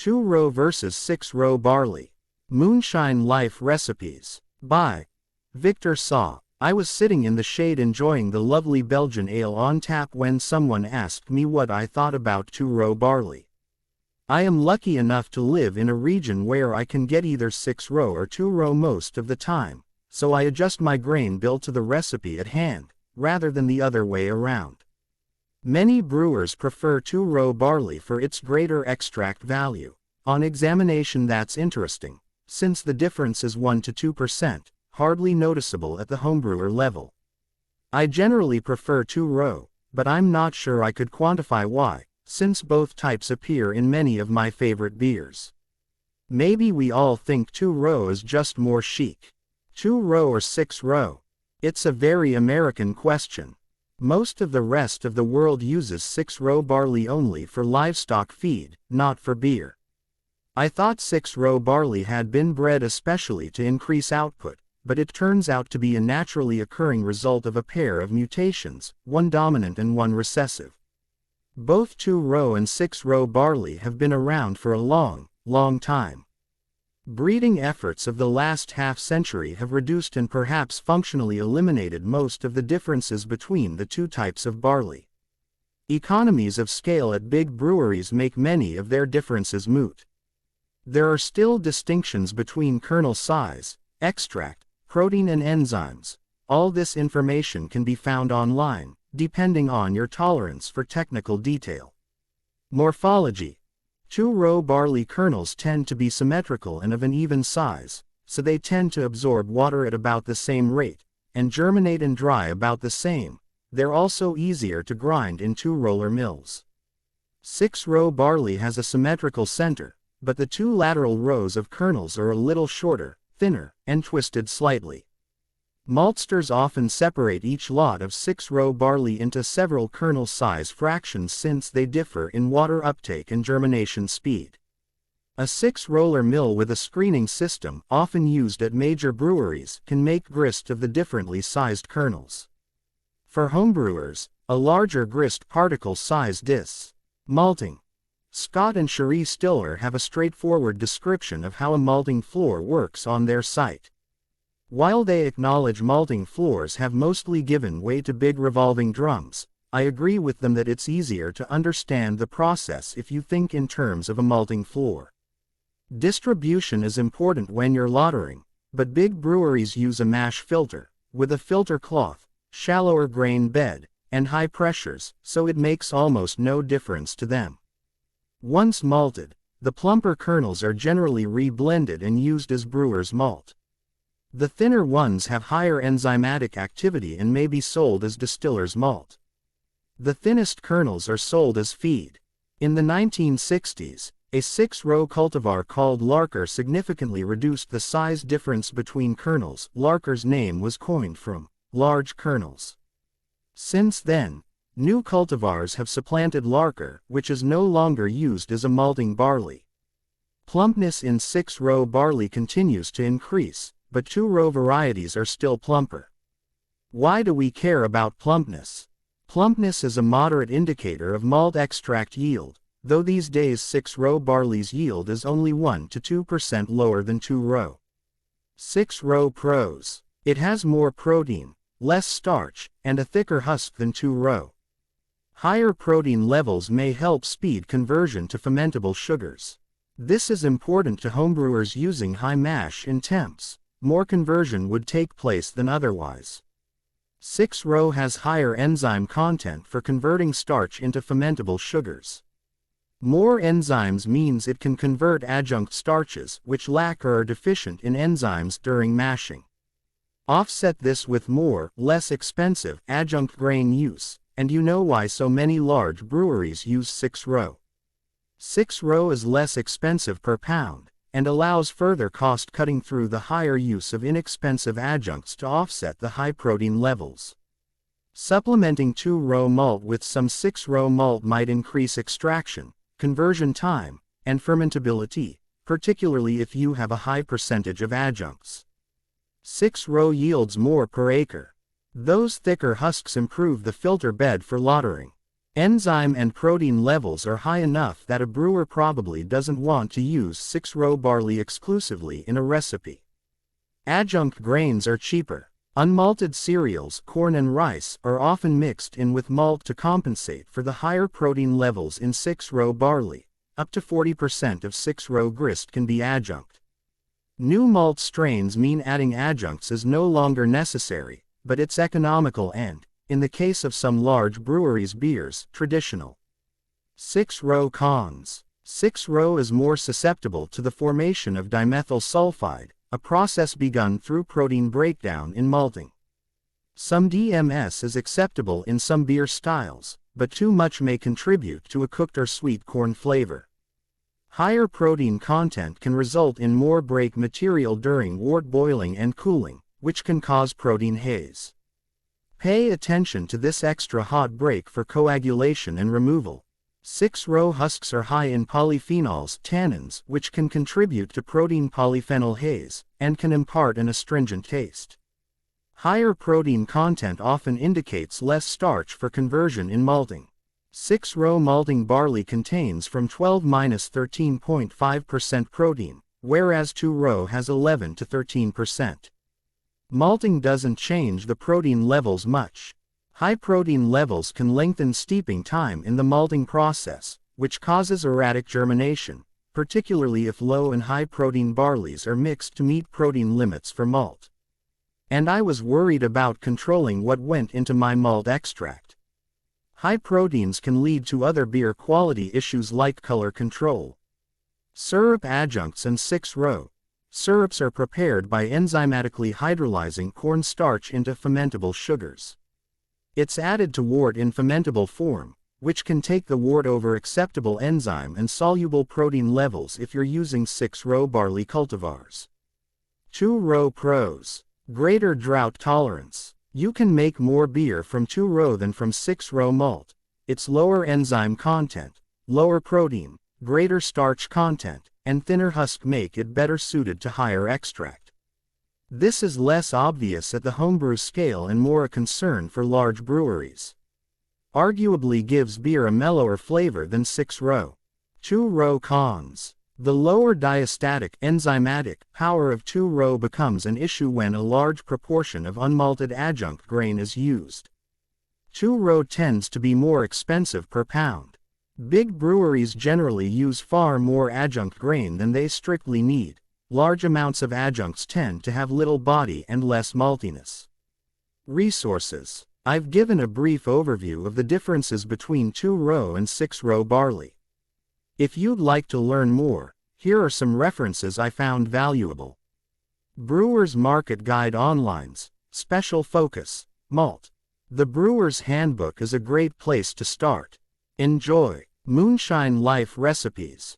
2-row versus 6-row barley. Moonshine Life Recipes. By Victor Saw. I was sitting in the shade enjoying the lovely Belgian ale on tap when someone asked me what I thought about 2-row barley. I am lucky enough to live in a region where I can get either 6-row or 2-row most of the time, so I adjust my grain bill to the recipe at hand, rather than the other way around. Many brewers prefer 2-row barley for its greater extract value. On examination that's interesting, since the difference is 1 to 2%, hardly noticeable at the homebrewer level. I generally prefer 2-row, but I'm not sure I could quantify why, since both types appear in many of my favorite beers. Maybe we all think 2-row is just more chic. 2-row or 6-row? It's a very American question. Most of the rest of the world uses 6-row barley only for livestock feed, not for beer. I thought 6-row barley had been bred especially to increase output, but it turns out to be a naturally occurring result of a pair of mutations, one dominant and one recessive. Both 2-row and 6-row barley have been around for a long, long time. Breeding efforts of the last half-century have reduced and perhaps functionally eliminated most of the differences between the two types of barley. Economies of scale at big breweries make many of their differences moot. There are still distinctions between kernel size, extract, protein and enzymes. All this information can be found online, depending on your tolerance for technical detail. Morphology. 2-row barley kernels tend to be symmetrical and of an even size, so they tend to absorb water at about the same rate, and germinate and dry about the same. They're also easier to grind in 2-roller mills. 6-row barley has a symmetrical center, but the two lateral rows of kernels are a little shorter, thinner, and twisted slightly. Maltsters often separate each lot of 6-row barley into several kernel size fractions since they differ in water uptake and germination speed. A 6-roller mill with a screening system, often used at major breweries, can make grist of the differently sized kernels. For homebrewers, a larger grist particle size discs. Malting. Scott and Cherie Stiller have a straightforward description of how a malting floor works on their site. While they acknowledge malting floors have mostly given way to big revolving drums, I agree with them that it's easier to understand the process if you think in terms of a malting floor. Distribution is important when you're lautering, but big breweries use a mash filter, with a filter cloth, shallower grain bed, and high pressures, so it makes almost no difference to them. Once malted, the plumper kernels are generally re-blended and used as brewer's malt. The thinner ones have higher enzymatic activity and may be sold as distiller's malt. The thinnest kernels are sold as feed. In the 1960s, a 6-row cultivar called Larker significantly reduced the size difference between kernels. Larker's name was coined from large kernels. Since then, new cultivars have supplanted Larker, which is no longer used as a malting barley. Plumpness in 6-row barley continues to increase, but 2-row varieties are still plumper. Why do we care about plumpness? Plumpness is a moderate indicator of malt extract yield, though these days 6-row barley's yield is only 1 to 2% lower than 2-row. 6-row pros. It has more protein, less starch, and a thicker husk than 2-row. Higher protein levels may help speed conversion to fermentable sugars. This is important to homebrewers using high mash in temps. More conversion would take place than otherwise. 6-row has higher enzyme content for converting starch into fermentable sugars. More enzymes means it can convert adjunct starches, which lack or are deficient in enzymes during mashing. Offset this with more, less expensive, adjunct grain use, and you know why so many large breweries use 6-row. 6-row is less expensive per pound, and allows further cost cutting through the higher use of inexpensive adjuncts to offset the high protein levels. Supplementing 2-row malt with some 6-row malt might increase extraction, conversion time, and fermentability, particularly if you have a high percentage of adjuncts. 6-row yields more per acre. Those thicker husks improve the filter bed for lautering. Enzyme and protein levels are high enough that a brewer probably doesn't want to use 6-row barley exclusively in a recipe. Adjunct grains are cheaper. Unmalted cereals, corn and rice, are often mixed in with malt to compensate for the higher protein levels in 6-row barley. Up to 40% of 6-row grist can be adjunct. New malt strains mean adding adjuncts is no longer necessary, but it's economical and, in the case of some large breweries' beers, traditional. 6-row cons. 6-row is more susceptible to the formation of dimethyl sulfide, a process begun through protein breakdown in malting. Some DMS is acceptable in some beer styles, but too much may contribute to a cooked or sweet corn flavor. Higher protein content can result in more break material during wort boiling and cooling, which can cause protein haze. Pay attention to this extra hot break for coagulation and removal. 6-row husks are high in polyphenols, tannins, which can contribute to protein polyphenol haze, and can impart an astringent taste. Higher protein content often indicates less starch for conversion in malting. 6-row malting barley contains from 12–13.5% protein, whereas 2-row has 11 to 13%. Malting doesn't change the protein levels much. High protein levels can lengthen steeping time in the malting process, which causes erratic germination, particularly if low and high protein barleys are mixed to meet protein limits for malt. And I was worried about controlling what went into my malt extract. High proteins can lead to other beer quality issues like color control. Syrup adjuncts and 6-row. Syrups are prepared by enzymatically hydrolyzing corn starch into fermentable sugars. It's added to wort in fermentable form, which can take the wort over acceptable enzyme and soluble protein levels if you're using 6-row barley cultivars. 2-row pros. Greater drought tolerance. You can make more beer from 2-row than from 6-row malt. Its lower enzyme content, lower protein, greater starch content, and thinner husk make it better suited to higher extract. This is less obvious at the homebrew scale and more a concern for large breweries. Arguably gives beer a mellower flavor than 6-row. 2-row cons. The lower diastatic enzymatic power of 2-row becomes an issue when a large proportion of unmalted adjunct grain is used. 2-row tends to be more expensive per pound. Big breweries generally use far more adjunct grain than they strictly need. Large amounts of adjuncts tend to have little body and less maltiness. Resources. I've given a brief overview of the differences between 2-row and 6-row barley. If you'd like to learn more, here are some references I found valuable. Brewer's Market Guide Online's Special Focus, Malt. The Brewer's Handbook is a great place to start. Enjoy. Moonshine Life Recipes.